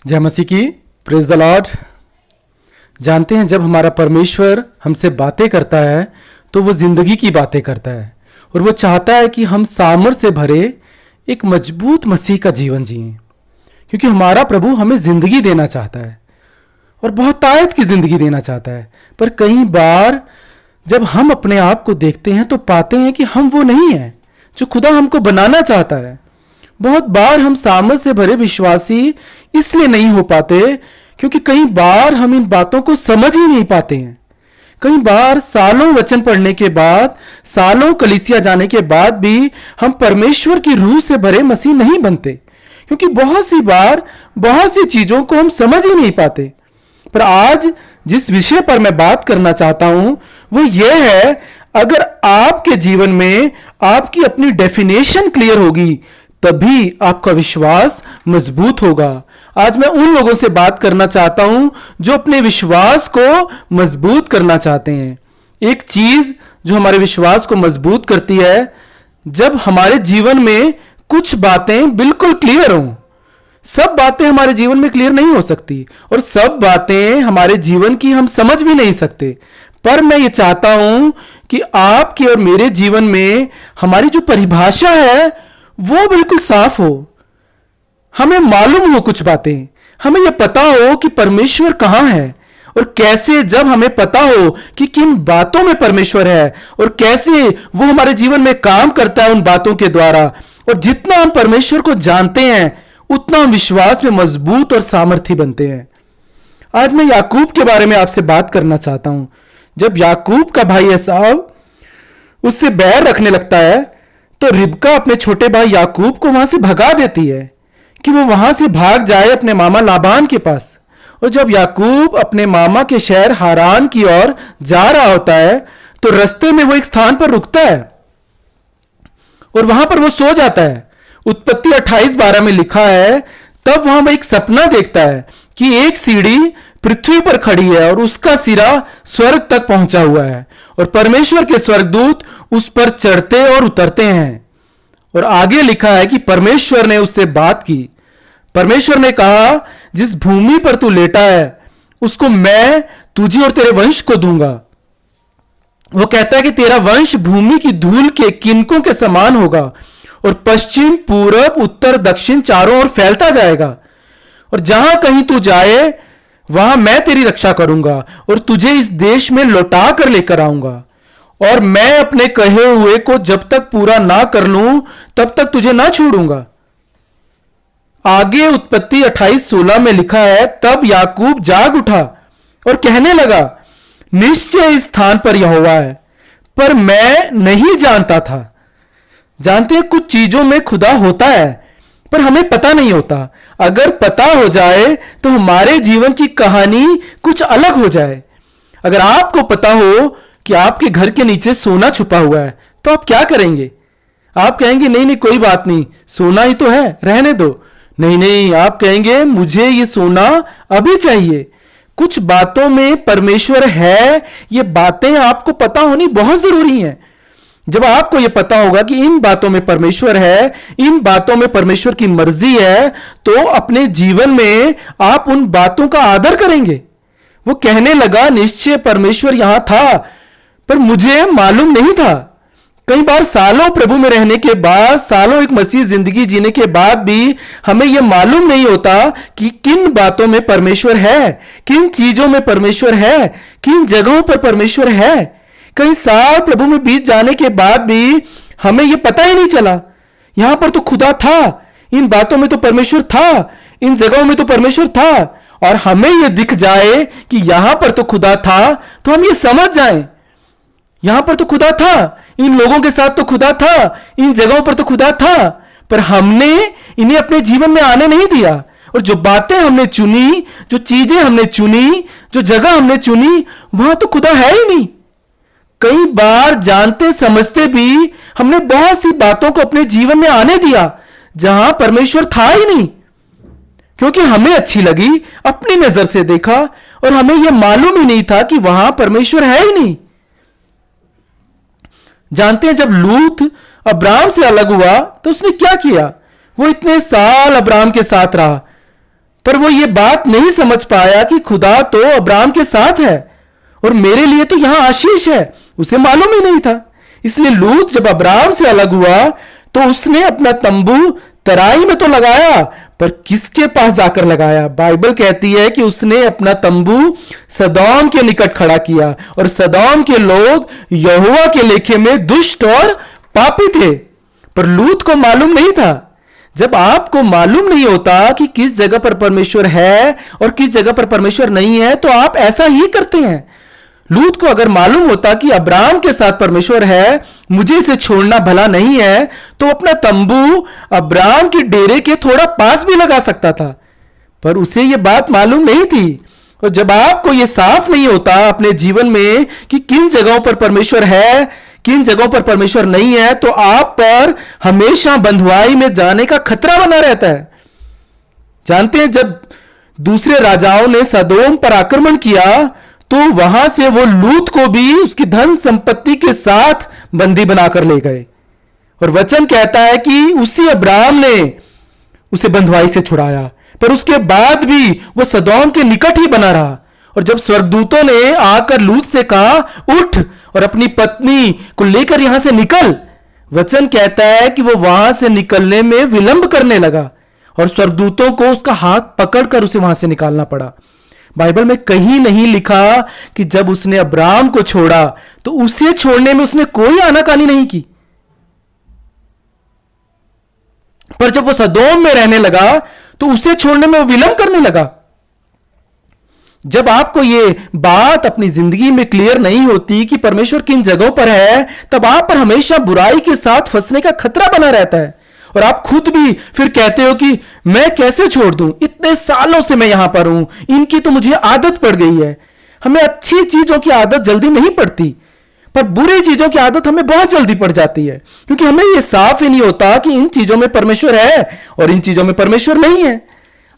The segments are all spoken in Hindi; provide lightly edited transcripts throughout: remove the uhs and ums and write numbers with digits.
जय मसीह की। Praise the Lord. जानते हैं, जब हमारा परमेश्वर हमसे बातें करता है तो वो जिंदगी की बातें करता है और वो चाहता है कि हम सामर्थ से भरे एक मजबूत मसीह का जीवन जिएं, क्योंकि हमारा प्रभु हमें जिंदगी देना चाहता है और बहुत तायत की जिंदगी देना चाहता है। पर कई बार जब हम अपने आप को देखते हैं तो पाते हैं कि हम वो नहीं हैं जो खुदा हमको बनाना चाहता है। बहुत बार हम सामर्थ से भरे विश्वासी इसलिए नहीं हो पाते क्योंकि कई बार हम इन बातों को समझ ही नहीं पाते हैं। कई बार सालों वचन पढ़ने के बाद, सालों कलीसिया जाने के बाद भी हम परमेश्वर की रूह से भरे मसीह नहीं बनते, क्योंकि बहुत सी बार बहुत सी चीजों को हम समझ ही नहीं पाते। पर आज जिस विषय पर मैं बात करना चाहता हूं वो ये है, अगर आपके जीवन में आपकी अपनी डेफिनेशन क्लियर होगी तभी आपका विश्वास मजबूत होगा। आज मैं उन लोगों से बात करना चाहता हूं जो अपने विश्वास को मजबूत करना चाहते हैं। एक चीज जो हमारे विश्वास को मजबूत करती है, जब हमारे जीवन में कुछ बातें बिल्कुल क्लियर हों। सब बातें हमारे जीवन में क्लियर नहीं हो सकती और सब बातें हमारे जीवन की हम समझ भी नहीं सकते, पर मैं ये चाहता हूं कि आपके और मेरे जीवन में हमारी जो परिभाषा है वो बिल्कुल साफ हो। हमें मालूम हो कुछ बातें, हमें यह पता हो कि परमेश्वर कहां है और कैसे। जब हमें पता हो कि किन बातों में परमेश्वर है और कैसे वो हमारे जीवन में काम करता है उन बातों के द्वारा, और जितना हम परमेश्वर को जानते हैं उतना हम विश्वास में मजबूत और सामर्थी बनते हैं। आज मैं याकूब के बारे में आपसे बात करना चाहता हूं। जब याकूब का भाई एसाव उससे बैर रखने लगता है तो रिबका अपने छोटे भाई याकूब को वहां से भगा देती है कि वो वहां से भाग जाए अपने मामा लाबान के पास। और जब याकूब अपने मामा के शहर हारान की ओर जा रहा होता है तो रास्ते में वो एक स्थान पर रुकता है और वहां पर वो सो जाता है। उत्पत्ति 28:12 में लिखा है, तब वहां वो एक सपना देखता है कि एक सीढ़ी पृथ्वी पर खड़ी है और उसका सिरा स्वर्ग तक पहुंचा हुआ है और परमेश्वर के स्वर्गदूत उस पर चढ़ते और उतरते हैं। और आगे लिखा है कि परमेश्वर ने उससे बात की। परमेश्वर ने कहा, जिस भूमि पर तू लेटा है उसको मैं तुझे और तेरे वंश को दूंगा। वो कहता है कि तेरा वंश भूमि की धूल के किनकों के समान होगा और पश्चिम, पूरब, उत्तर, दक्षिण चारों ओर फैलता जाएगा, और जहां कहीं तू जाए वहां मैं तेरी रक्षा करूंगा और तुझे इस देश में लौटा कर लेकर आऊंगा, और मैं अपने कहे हुए को जब तक पूरा ना कर लूं तब तक तुझे ना छोड़ूंगा। आगे उत्पत्ति 28:16 में लिखा है, तब याकूब जाग उठा और कहने लगा, निश्चय इस स्थान पर यहोवा है, पर मैं नहीं जानता था। जानते हैं, कुछ चीजों में खुदा होता है पर हमें पता नहीं होता। अगर पता हो जाए तो हमारे जीवन की कहानी कुछ अलग हो जाए। अगर आपको पता हो कि आपके घर के नीचे सोना छुपा हुआ है तो आप क्या करेंगे? आप कहेंगे नहीं नहीं कोई बात नहीं, सोना ही तो है, रहने दो। नहीं नहीं, आप कहेंगे मुझे ये सोना अभी चाहिए। कुछ बातों में परमेश्वर है, ये बातें आपको पता होनी बहुत जरूरी है। जब आपको यह पता होगा कि इन बातों में परमेश्वर है, इन बातों में परमेश्वर की मर्जी है, तो अपने जीवन में आप उन बातों का आदर करेंगे। वो कहने लगा, निश्चय परमेश्वर यहां था पर मुझे मालूम नहीं था। कई बार सालों प्रभु में रहने के बाद, सालों एक मसीह जिंदगी जीने के बाद भी हमें यह मालूम नहीं होता कि किन बातों में परमेश्वर है, किन चीजों में परमेश्वर है, किन जगहों पर परमेश्वर है। कई साल प्रभु में बीत जाने के बाद भी हमें यह पता ही नहीं चला। यहां पर तो खुदा था, इन बातों में तो परमेश्वर था, इन जगहों में तो परमेश्वर था, और हमें यह दिख जाए कि यहां पर तो खुदा था तो हम ये समझ जाएं, यहां पर तो खुदा था, इन लोगों के साथ तो खुदा था, इन जगहों पर तो खुदा था, पर हमने इन्हें अपने जीवन में आने नहीं दिया। और जो बातें हमने चुनी, जो चीजें हमने चुनी, जो जगह हमने चुनी, वहां तो खुदा है ही नहीं। कई बार जानते समझते भी हमने बहुत सी बातों को अपने जीवन में आने दिया जहां परमेश्वर था ही नहीं, क्योंकि हमें अच्छी लगी, अपनी नजर से देखा, और हमें यह मालूम ही नहीं था कि वहां परमेश्वर है ही नहीं। जानते हैं, जब लूत अब्राम से अलग हुआ तो उसने क्या किया? वो इतने साल अब्राम के साथ रहा, पर वो ये बात नहीं समझ पाया कि खुदा तो अब्राहम के साथ है और मेरे लिए तो यहां आशीष है, उसे मालूम ही नहीं था। इसलिए लूत जब अब्राहम से अलग हुआ तो उसने अपना तंबू तराई में तो लगाया, पर किसके पास जाकर लगाया? बाइबल कहती है कि उसने अपना तंबू सदोम के निकट खड़ा किया, और सदोम के लोग यहोवा के लेखे में दुष्ट और पापी थे, पर लूत को मालूम नहीं था। जब आपको मालूम नहीं होता कि किस जगह पर परमेश्वर है और किस जगह पर परमेश्वर नहीं है, तो आप ऐसा ही करते हैं। लूत को अगर मालूम होता कि अब्राहम के साथ परमेश्वर है, मुझे इसे छोड़ना भला नहीं है, तो अपना तंबू अब्राहम के डेरे के थोड़ा पास भी लगा सकता था, पर उसे यह बात मालूम नहीं थी। और जब आपको यह साफ नहीं होता अपने जीवन में कि किन जगहों पर परमेश्वर है, किन जगहों पर परमेश्वर नहीं है, तो आप पर हमेशा बंधुआई में जाने का खतरा बना रहता है। जानते हैं, जब दूसरे राजाओं ने सदोम पर आक्रमण किया तो वहां से वो लूत को भी उसकी धन संपत्ति के साथ बंदी बनाकर ले गए, और वचन कहता है कि उसी अब्राहम ने उसे बंधुआई से छुड़ाया, पर उसके बाद भी वो सदोम के निकट ही बना रहा। और जब स्वर्गदूतों ने आकर लूत से कहा, उठ और अपनी पत्नी को लेकर यहां से निकल, वचन कहता है कि वो वहां से निकलने में विलंब करने लगा और स्वर्गदूतों को उसका हाथ पकड़कर उसे वहां से निकालना पड़ा। बाइबल में कहीं नहीं लिखा कि जब उसने अब्राहम को छोड़ा तो उसे छोड़ने में उसने कोई आनाकानी नहीं की, पर जब वो सदोम में रहने लगा तो उसे छोड़ने में वो विलंब करने लगा। जब आपको ये बात अपनी जिंदगी में क्लियर नहीं होती कि परमेश्वर किन जगहों पर है, तब आप पर हमेशा बुराई के साथ फंसने का खतरा बना रहता है, और आप खुद भी फिर कहते हो कि मैं कैसे छोड़ दूं, इतने सालों से मैं यहां पर हूं, इनकी तो मुझे आदत पड़ गई है। हमें अच्छी चीजों की आदत जल्दी नहीं पड़ती, पर बुरी चीजों की आदत हमें बहुत जल्दी पड़ जाती है, क्योंकि हमें यह साफ ही नहीं होता कि इन चीजों में परमेश्वर है और इन चीजों में परमेश्वर नहीं है।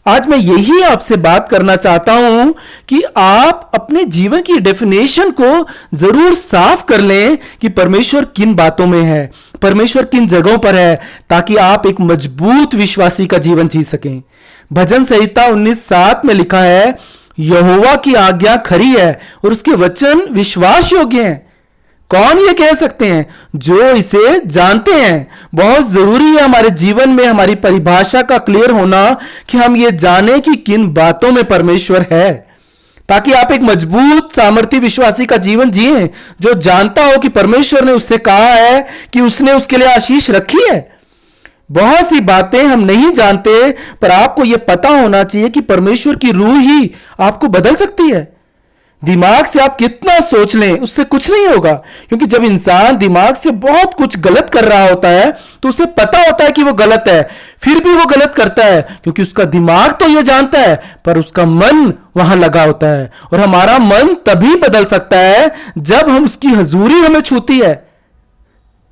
आज मैं यही आपसे बात करना चाहता हूं कि आप अपने जीवन की डेफिनेशन को जरूर साफ कर लें कि परमेश्वर किन बातों में है, परमेश्वर किन जगहों पर है, ताकि आप एक मजबूत विश्वासी का जीवन जी सकें। भजन संहिता 19:7 में लिखा है, यहोवा की आज्ञा खरी है और उसके वचन विश्वास योग्य हैं। कौन ये कह सकते हैं? जो इसे जानते हैं। बहुत जरूरी है हमारे जीवन में हमारी परिभाषा का क्लियर होना कि हम ये जानें कि किन बातों में परमेश्वर है, ताकि आप एक मजबूत सामर्थी विश्वासी का जीवन जिए जो जानता हो कि परमेश्वर ने उससे कहा है कि उसने उसके लिए आशीष रखी है। बहुत सी बातें हम नहीं जानते, पर आपको यह पता होना चाहिए कि परमेश्वर की रूह ही आपको बदल सकती है। दिमाग से आप कितना सोच लें उससे कुछ नहीं होगा, क्योंकि जब इंसान दिमाग से बहुत कुछ गलत कर रहा होता है तो उसे पता होता है कि वो गलत है, फिर भी वो गलत करता है, क्योंकि उसका दिमाग तो ये जानता है पर उसका मन वहां लगा होता है। और हमारा मन तभी बदल सकता है जब हम उसकी हजूरी हमें छूती है,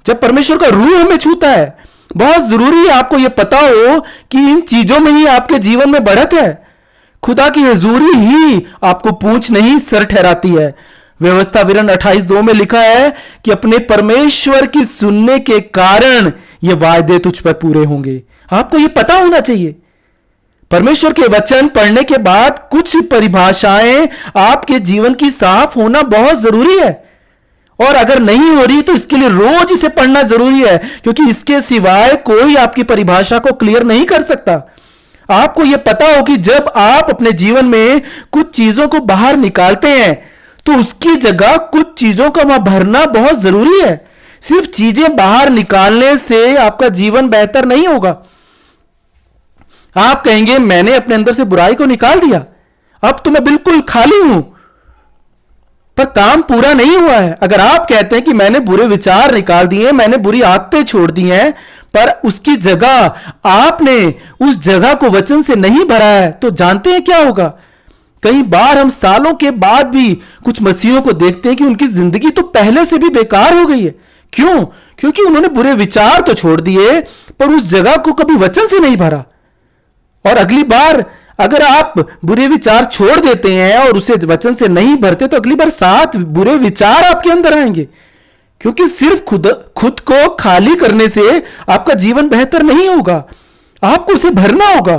जब परमेश्वर का रूह हमें छूता है। बहुत जरूरी है आपको यह पता हो कि इन चीजों में ही आपके जीवन में बढ़त है। खुदा की हजूरी ही आपको पूंछ नहीं सर ठहराती है। व्यवस्था विवरण 28:2 में लिखा है कि अपने परमेश्वर की सुनने के कारण ये वायदे तुझ पर पूरे होंगे। आपको ये पता होना चाहिए। परमेश्वर के वचन पढ़ने के बाद कुछ परिभाषाएं आपके जीवन की साफ होना बहुत जरूरी है, और अगर नहीं हो रही तो इसके लिए रोज इसे पढ़ना जरूरी है, क्योंकि इसके सिवाय कोई आपकी परिभाषा को क्लियर नहीं कर सकता। आपको यह पता हो कि जब आप अपने जीवन में कुछ चीजों को बाहर निकालते हैं तो उसकी जगह कुछ चीजों का वहां भरना बहुत जरूरी है। सिर्फ चीजें बाहर निकालने से आपका जीवन बेहतर नहीं होगा। आप कहेंगे मैंने अपने अंदर से बुराई को निकाल दिया, अब तो मैं बिल्कुल खाली हूं, पर काम पूरा नहीं हुआ है। अगर आप कहते हैं कि मैंने बुरे विचार निकाल दिए, मैंने बुरी आदतें छोड़ दी हैं, पर उसकी जगह आपने उस जगह को वचन से नहीं भरा है, तो जानते हैं क्या होगा? कई बार हम सालों के बाद भी कुछ मसीहों को देखते हैं कि उनकी जिंदगी तो पहले से भी बेकार हो गई है। क्यों? क्योंकि उन्होंने बुरे विचार तो छोड़ दिए, पर उस जगह को कभी वचन से नहीं भरा। और अगली बार अगर आप बुरे विचार छोड़ देते हैं और उसे वचन से नहीं भरते, तो अगली बार 7 बुरे विचार आपके अंदर आएंगे, क्योंकि सिर्फ खुद को खाली करने से आपका जीवन बेहतर नहीं होगा। आपको उसे भरना होगा,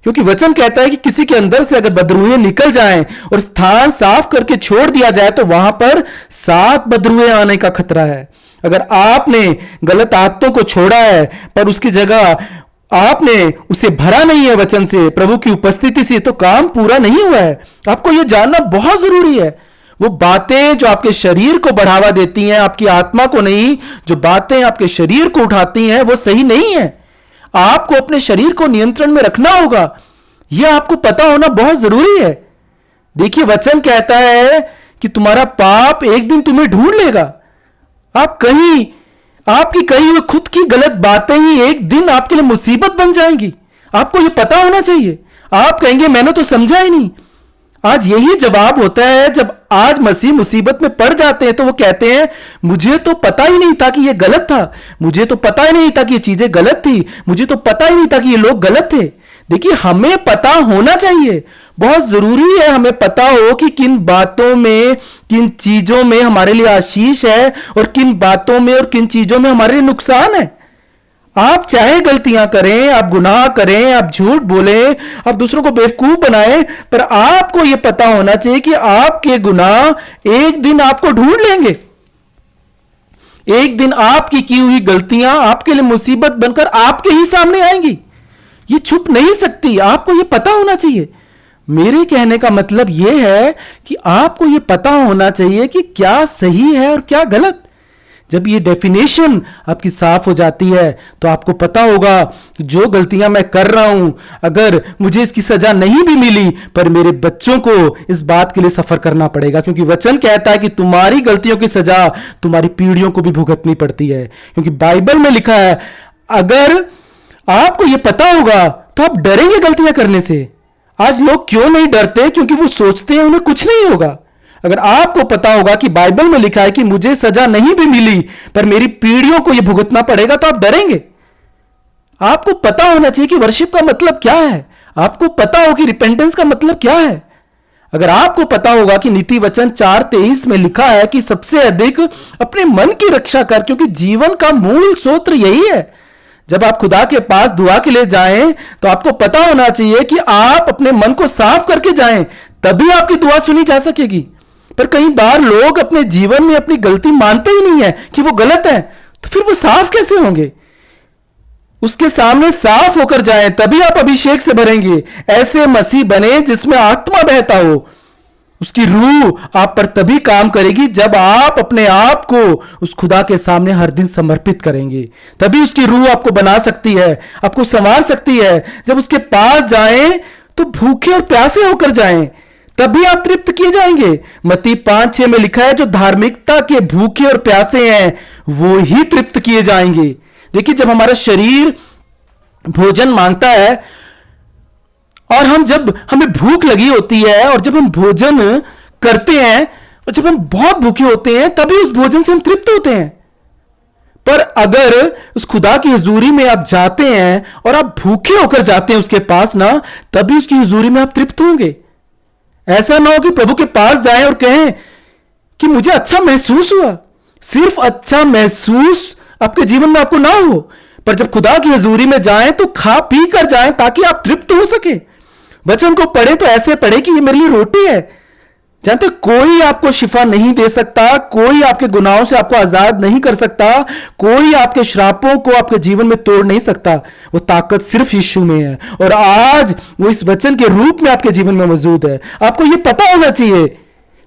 क्योंकि वचन कहता है कि किसी के अंदर से अगर बदरूहें निकल जाएं और स्थान साफ करके छोड़ दिया जाए तो वहां पर 7 बदरूहें आने का खतरा है। अगर आपने गलत आदतों को छोड़ा है पर उसकी जगह आपने उसे भरा नहीं है वचन से, प्रभु की उपस्थिति से, तो काम पूरा नहीं हुआ है। आपको यह जानना बहुत जरूरी है। वो बातें जो आपके शरीर को बढ़ावा देती हैं, आपकी आत्मा को नहीं, जो बातें आपके शरीर को उठाती हैं वो सही नहीं है। आपको अपने शरीर को नियंत्रण में रखना होगा। यह आपको पता होना बहुत जरूरी है। देखिए वचन कहता है कि तुम्हारा पाप एक दिन तुम्हें ढूंढ लेगा। आपकी कही हुई खुद की गलत बातें ही एक दिन आपके लिए मुसीबत बन जाएंगी। आपको यह पता होना चाहिए। आप कहेंगे मैंने तो समझा ही नहीं। आज यही जवाब होता है जब आज मसीह मुसीबत में पड़ जाते हैं तो वो कहते हैं मुझे तो पता ही नहीं था कि ये गलत था, मुझे तो पता ही नहीं था कि ये चीजें गलत थी, मुझे तो पता ही नहीं था कि ये लोग गलत थे। देखिए हमें पता होना चाहिए, बहुत जरूरी है हमें पता हो कि किन बातों में, किन चीजों में हमारे लिए आशीष है और किन बातों में और किन चीजों में हमारे लिए नुकसान है। आप चाहे गलतियां करें, आप गुनाह करें, आप झूठ बोलें, आप दूसरों को बेवकूफ बनाएं, पर आपको यह पता होना चाहिए कि आपके गुनाह एक दिन आपको ढूंढ लेंगे। एक दिन आपकी की हुई गलतियां आपके लिए मुसीबत बनकर आपके ही सामने आएंगी। ये छुप नहीं सकती। आपको यह पता होना चाहिए। मेरे कहने का मतलब यह है कि आपको यह पता होना चाहिए कि क्या सही है और क्या गलत। जब ये डेफिनेशन आपकी साफ हो जाती है तो आपको पता होगा कि जो गलतियां मैं कर रहा हूं, अगर मुझे इसकी सजा नहीं भी मिली पर मेरे बच्चों को इस बात के लिए सफर करना पड़ेगा, क्योंकि वचन कहता है कि तुम्हारी गलतियों की सजा तुम्हारी पीढ़ियों को भी भुगतनी पड़ती है। क्योंकि बाइबल में लिखा है अगर आपको यह पता होगा तो आप डरेंगे गलतियां करने से। आज लोग क्यों नहीं डरते? क्योंकि वो सोचते हैं उन्हें कुछ नहीं होगा। अगर आपको पता होगा कि बाइबल में लिखा है कि मुझे सजा नहीं भी मिली पर मेरी पीढ़ियों को यह भुगतना पड़ेगा तो आप डरेंगे। आपको पता होना चाहिए कि वर्शिप का मतलब क्या है। आपको पता हो कि रिपेंटेंस का मतलब क्या है। अगर आपको पता होगा कि नीति वचन 4:23 में लिखा है कि सबसे अधिक अपने मन की रक्षा कर, क्योंकि जीवन का मूल सूत्र यही है। जब आप खुदा के पास दुआ के लिए जाएं तो आपको पता होना चाहिए कि आप अपने मन को साफ करके जाएं, तभी आपकी दुआ सुनी जा सकेगी। पर कई बार लोग अपने जीवन में अपनी गलती मानते ही नहीं है कि वो गलत है, तो फिर वो साफ कैसे होंगे? उसके सामने साफ होकर जाएं, तभी आप अभिषेक से भरेंगे। ऐसे मसीह बने जिसमें आत्मा बहता हो। उसकी रूह आप पर तभी काम करेगी जब आप अपने आप को उस खुदा के सामने हर दिन समर्पित करेंगे। तभी उसकी रूह आपको बना सकती है, आपको संवार सकती है। जब उसके पास जाएं तो भूखे और प्यासे होकर जाएं, तभी आप तृप्त किए जाएंगे। मत्ती 5:6 में लिखा है जो धार्मिकता के भूखे और प्यासे हैं वो ही तृप्त किए जाएंगे। देखिए जब हमारा शरीर भोजन मांगता है और जब हमें भूख लगी होती है और जब हम भोजन करते हैं और जब हम बहुत भूखे होते हैं तभी उस भोजन से हम तृप्त होते हैं। पर अगर उस खुदा की हुजूरी में आप जाते हैं और आप भूखे होकर जाते हैं उसके पास ना, तभी उसकी हुजूरी में आप तृप्त होंगे। ऐसा ना हो कि प्रभु के पास जाएं और कहें कि मुझे अच्छा महसूस हुआ। सिर्फ अच्छा महसूस आपके जीवन में आपको ना हो, पर जब खुदा की हजूरी में जाएं तो खा पी कर जाएं ताकि आप तृप्त हो सके। वचन को पढ़े तो ऐसे पढ़े कि ये मेरे लिए रोटी है। जानते कोई आपको शिफा नहीं दे सकता, कोई आपके गुनाहों से आपको आजाद नहीं कर सकता, कोई आपके श्रापों को आपके जीवन में तोड़ नहीं सकता। वो ताकत सिर्फ यीशु में है और आज वो इस वचन के रूप में आपके जीवन में मौजूद है। आपको ये पता होना चाहिए।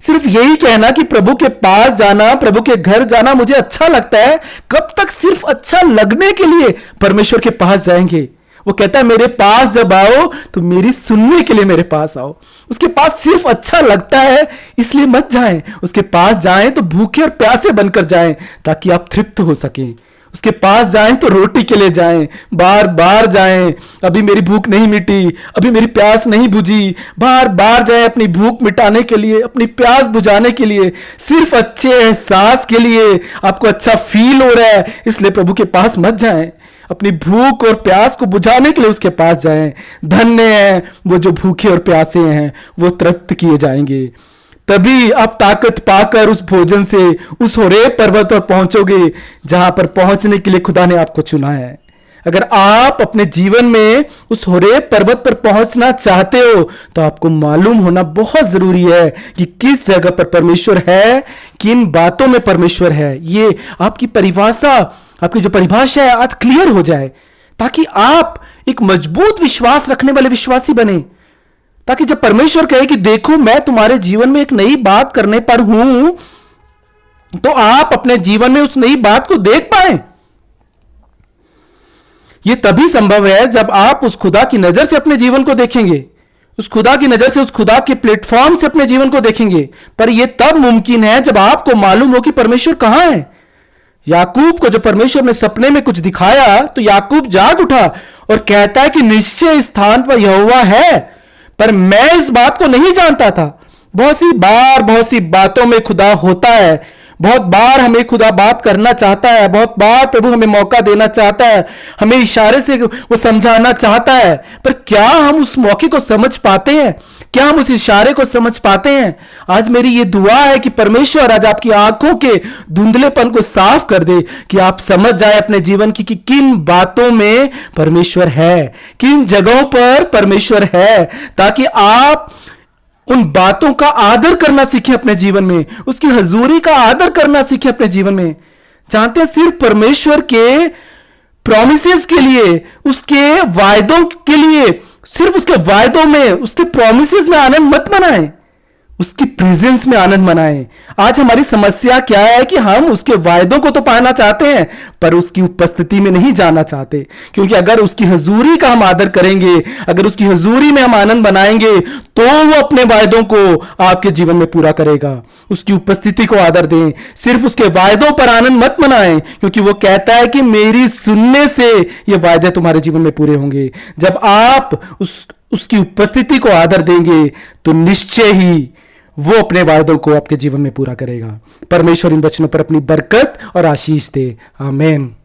सिर्फ यही कहना कि प्रभु के पास जाना, प्रभु के घर जाना मुझे अच्छा लगता है, कब तक सिर्फ अच्छा लगने के लिए परमेश्वर के पास जाएंगे? वो कहता है मेरे पास जब आओ तो मेरी सुनने के लिए मेरे पास आओ। उसके पास सिर्फ अच्छा लगता है इसलिए मत जाएं। उसके पास जाएं तो भूखे और प्यासे बनकर जाएं ताकि आप तृप्त हो सकें। उसके पास जाएं तो रोटी के लिए जाएं, बार बार जाएं। अभी मेरी भूख नहीं मिटी, अभी मेरी प्यास नहीं बुझी, बार बार जाएं अपनी भूख मिटाने के लिए, अपनी प्यास बुझाने के लिए, सिर्फ अच्छे एहसास के लिए। आपको अच्छा फील हो रहा है इसलिए प्रभु के पास मत जाएं। अपनी भूख और प्यास को बुझाने के लिए उसके पास जाएं। धन्य है वो जो भूखे और प्यासे हैं, वो तृप्त किए जाएंगे। तभी आप ताकत पाकर उस भोजन से उस होरेब पर्वत पर पहुंचोगे जहां पर पहुंचने के लिए खुदा ने आपको चुना है। अगर आप अपने जीवन में उस होरेब पर्वत पर पहुंचना चाहते हो तो आपको मालूम होना बहुत जरूरी है कि किस जगह पर परमेश्वर है, किन बातों में परमेश्वर है। ये आपकी परिभाषा, आपकी जो परिभाषा है आज क्लियर हो जाए, ताकि आप एक मजबूत विश्वास रखने वाले विश्वासी बने। ताकि जब परमेश्वर कहे कि देखो मैं तुम्हारे जीवन में एक नई बात करने पर हूं, तो आप अपने जीवन में उस नई बात को देख पाए। यह तभी संभव है जब आप उस खुदा की नजर से अपने जीवन को देखेंगे, उस खुदा की नजर से, उस खुदा के प्लेटफॉर्म से अपने जीवन को देखेंगे। पर यह तब मुमकिन है जब आपको मालूम हो कि परमेश्वर कहां है। याकूब को जो परमेश्वर ने सपने में कुछ दिखाया तो याकूब जाग उठा और कहता है कि निश्चय स्थान पर यहोवा है, पर मैं इस बात को नहीं जानता था। बहुत सी बातों में खुदा होता है। बहुत बार हमें खुदा बात करना चाहता है, बहुत बार प्रभु हमें मौका देना चाहता है, हमें इशारे से वो समझाना चाहता है। पर क्या हम उस मौके को समझ पाते हैं? क्या हम उस इशारे को समझ पाते हैं? आज मेरी ये दुआ है कि परमेश्वर आज आपकी आंखों के धुंधलेपन को साफ कर दे, कि आप समझ जाए अपने जीवन की कि किन बातों में परमेश्वर है, किन जगहों पर परमेश्वर है, ताकि आप उन बातों का आदर करना सीखें अपने जीवन में, उसकी हजूरी का आदर करना सीखें अपने जीवन में। जानते हैं, सिर्फ परमेश्वर के प्रॉमिसेस के लिए, उसके वायदों के लिए, सिर्फ उसके वायदों में, उसके प्रॉमिसेस में आनंद मत मनाएं, उसकी प्रेजेंस में आनंद मनाएं। आज हमारी समस्या क्या है कि हम उसके वायदों को तो पाना चाहते हैं, पर उसकी उपस्थिति में नहीं जाना चाहते। क्योंकि अगर उसकी हजूरी का हम आदर करेंगे, अगर उसकी हजूरी में हम आनंद मनाएंगे, तो वो अपने वायदों को आपके जीवन में पूरा करेगा। उसकी उपस्थिति को आदर दें, सिर्फ उसके वायदों पर आनंद मत मनाएं, क्योंकि वो कहता है कि मेरी सुनने से ये वायदे तुम्हारे जीवन में पूरे होंगे। जब आप उसकी उपस्थिति को आदर देंगे तो निश्चय ही वो अपने वायदों को आपके जीवन में पूरा करेगा। परमेश्वर इन वचनों पर अपनी बरकत और आशीष दे। आमीन।